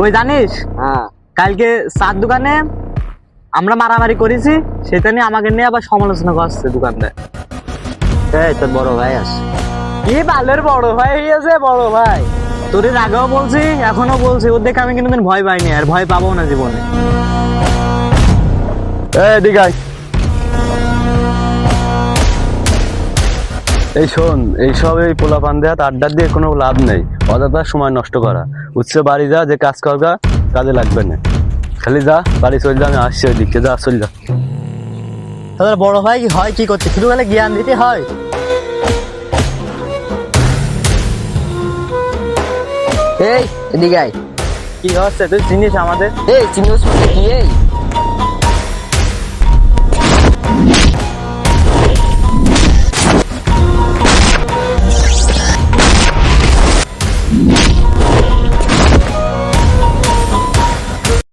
ওই জানিস কালকে চার দোকানে আমরা মারামারি করেছি, সেটা নিয়ে আমাকে নিয়ে আবার সমালোচনা করছে দোকানদার। এই তোর বড় ভাই আছে? কি বালের বড় ভাই হয়েছে? বড় ভাই তোর এর আগেও বলছি, এখনো বলছি, ওর দেখে আমি কিন্তু ভয় পাইনি আর ভয় পাবো না জীবনে। এই শোন, এইসব এই পোলা পান দেয়া আড্ডা দিয়ে কোনো লাভ নেই, অযথা সময় নষ্ট করা। উঠছে বাড়ি যা, যে কাজ করবা কাজে লাগবে না। খালি যা, বাড়ি চল যা, আমি আসছি ওইদিকে, যা চল যা। তাদের বড় ভাই কি হয়, কি করছে, শুধু গেলে জ্ঞান দিতে হয়। এই এদিকে আয়। কি হচ্ছে তুই চিনিস আমাদের? এই চিনিস কি? এই